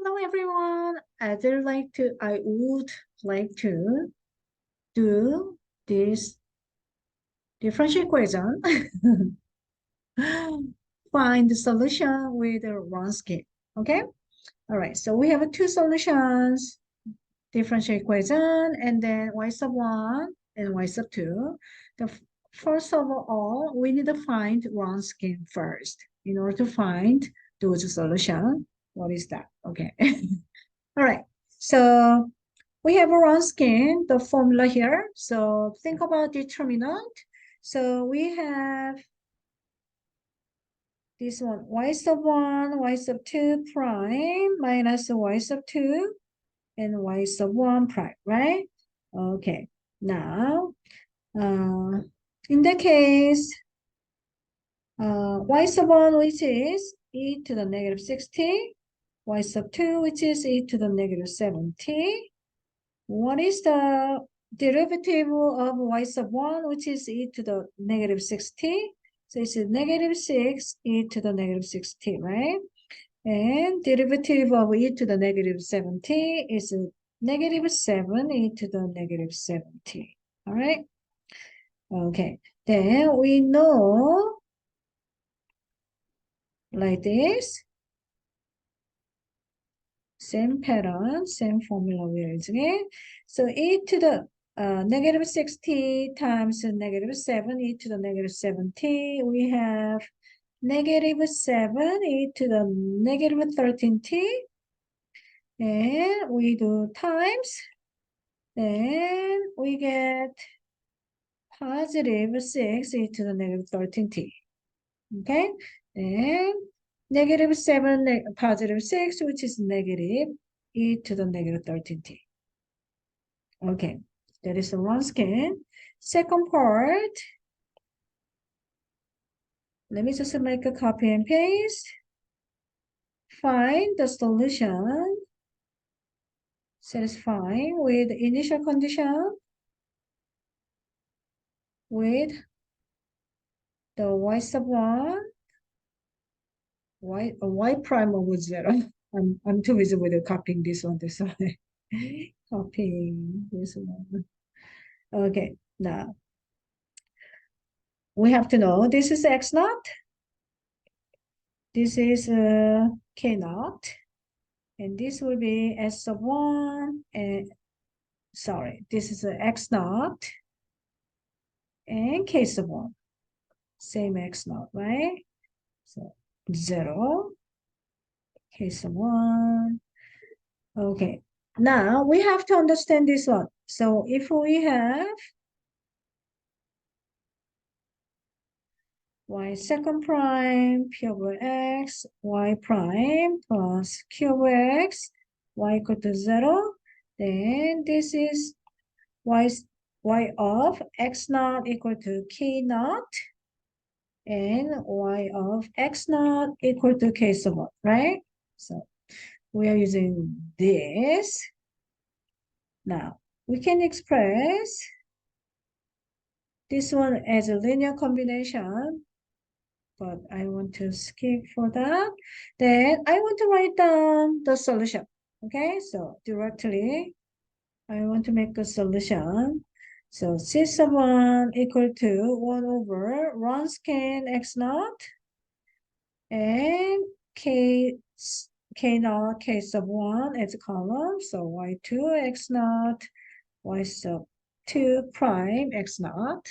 Hello everyone. I would like to do this differential equation. Find the solution with the Wronskian. Okay. All right. So we have two solutions: differential equation, and then y sub 1 and y sub 2. First of all, we need to find Wronskian first in order to find those solution. What is that? Okay. All right. So we have a Wronskian, the formula here. So think about determinant. So we have this one, y sub 1, y sub 2 prime minus y sub 2 and y sub 1 prime, right? Okay. Now, in that case, y sub 1, which is e to the negative 60, y sub 2, which is e to the negative 70. What is the derivative of y sub 1, which is e to the negative 60? So it's negative 6 e to the negative 60, right? And derivative of e to the negative 70 is negative 7 e to the negative 70. All right? Okay. Then we know like this. Same pattern, same formula we are using it. So e to the negative 60 times negative 7 e to the negative 70, we have negative 7 e to the negative 13t, and we do times, then we get positive 6 e to the negative 13t. Okay, and negative 7, positive 6, which is negative e to the negative 13t. Okay, that is the Wronskian. Second part, let me just make a copy and paste. Find the solution satisfying with initial condition with the y sub 1, y prime over 0. I'm too busy with copying this one, this one. Copying this one. Okay, now we have to know this is x naught. This is k naught. And this will be s sub 1, and sorry, this is x naught and k sub 1. Same x naught, right? So 0, k sub 1. Okay, now we have to understand this one. So if we have y second prime p over x, y prime plus q over x, y equal to 0, then this is y of x naught equal to k naught, and y of x naught equal to k sub 1, right? So we are using this. Now, we can express this one as a linear combination, but I want to skip for that. Then I want to write down the solution. Okay, so directly, I want to make a solution. So C sub 1 equal to 1 over Wronskian x naught and k naught k sub 1 as a column. So y2 x naught, y sub 2 prime x naught.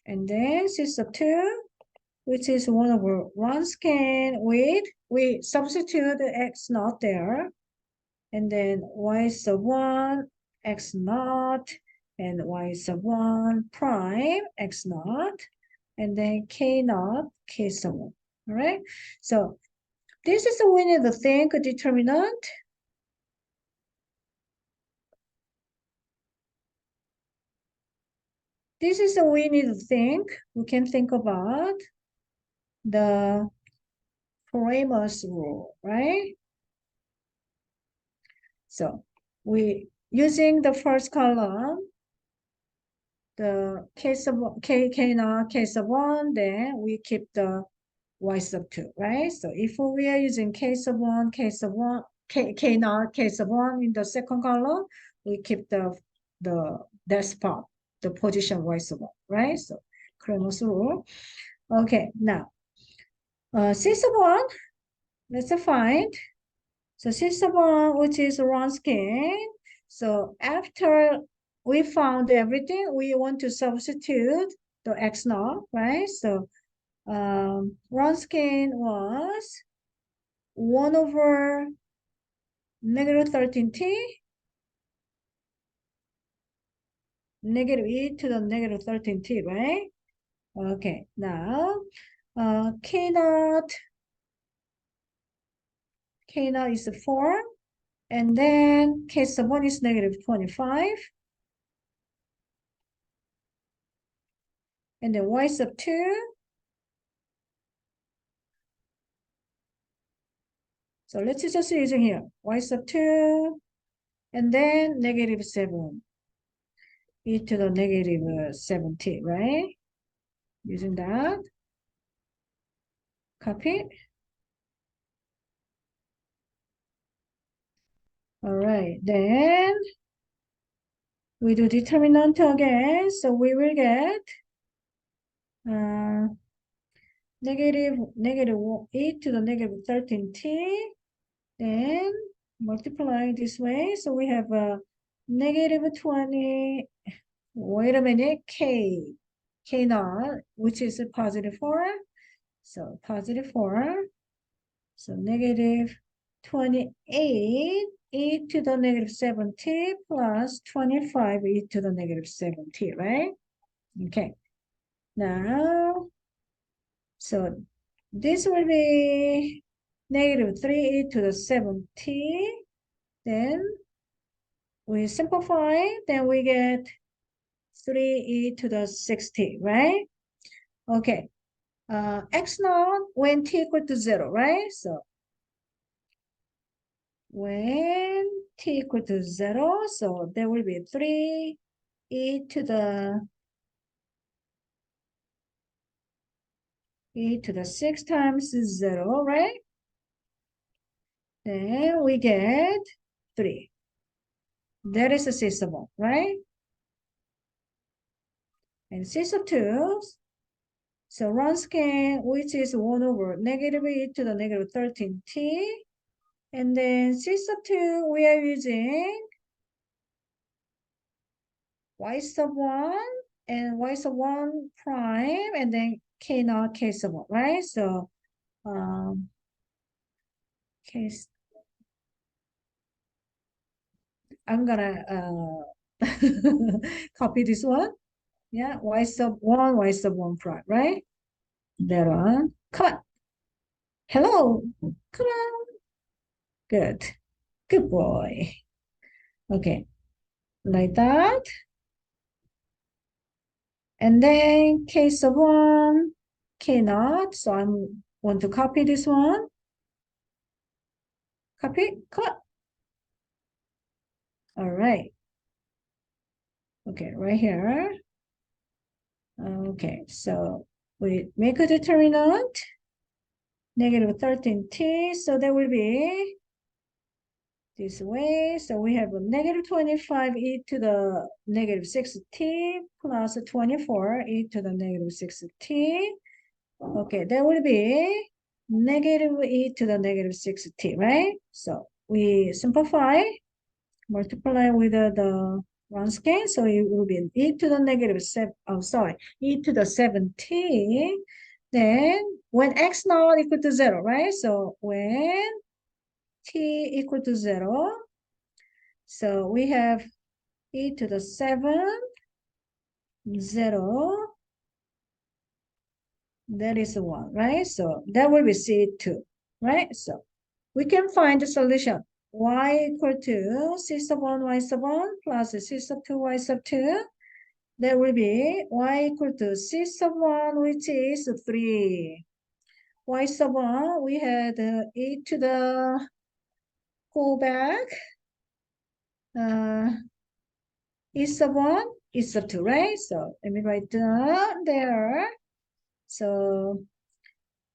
And then C sub 2, which is 1 over Wronskian with, we substitute the x naught there. And then y sub 1 x naught and y sub 1 prime x naught, and then k naught k sub 1. All right, so this is we need to think determinant. This is we need to think. We can think about the Paramus rule, right? So we using the first column, the k sub k naught k sub 1, then we keep the y sub 2, right? So if we are using k sub 1, k sub 1, k naught, k sub 1 in the second column, we keep that spot, the position y sub 1, right? So Cronus rule. Okay, now c sub 1, let's find. So c sub 1, which is Wronskian. So after we found everything, we want to substitute the x naught, right? So Wronskian was 1 over negative 13t, negative e to the negative 13t, right? Okay, now k naught is 4, and then k sub 1 is negative 25, and then y sub 2. So let's just using here y sub 2, and then negative 7 e to the negative 7t, right? Using that, copy. All right, then we do determinant again, so we will get uh, negative e to the negative 13t, then multiply this way, so we have a negative 20, wait a minute, k naught, which is a positive 4, so positive 4, so negative 28 e to the negative 7t plus 25 e to the negative 7t, right? Okay. Now, so this will be negative 3 e to the 7t. Then we simplify, then we get 3 e to the 6t, right? Okay. X naught when t equal to 0, right? So when t equal to 0, so there will be 3 e to the 6 times 0, right? Then we get 3. That is a C sub 1, right? And C sub 2, so Wronskian, which is 1 over negative e to the negative 13t. And then C sub 2, we are using y sub 1 and y sub 1 prime, and then k naught, k sub 1, right? So, case I'm gonna copy this one. Yeah, y sub 1, y sub 1 prime, right? That one. Cut. Hello. Come on. Good. Good boy. Okay. Like that. And then k sub 1, k naught. So I want to copy this one. Copy. Cut. All right. Okay, right here. Okay, so we make a determinant, negative 13t, so that will be this way. So we have a negative 25 e to the negative 6t plus 24 e to the negative 6t. Okay, that will be negative e to the negative 6t, right? So we simplify, multiply with the Wronskian, so it will be e to the negative 7, oh, sorry, e to the 7t. Then when x naught equal to 0, right? So when t equal to 0, so we have e to the 7, 0, that is 1, right? So that will be C2, right? So we can find the solution. Y equal to C sub 1, Y sub 1 plus C sub 2, Y sub 2. That will be y equal to c sub 1, which is 3. Y sub 1, we had e to the, go back, e sub 1, e sub 2, right? So let me write down there. So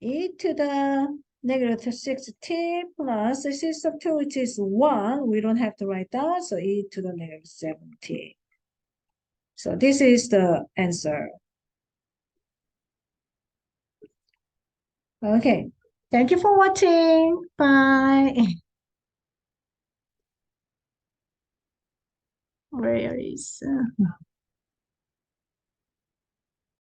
e to the negative 6t plus c sub 2, which is 1. We don't have to write down, so e to the negative 7t. So this is the answer. Okay. Thank you for watching. Bye. Where is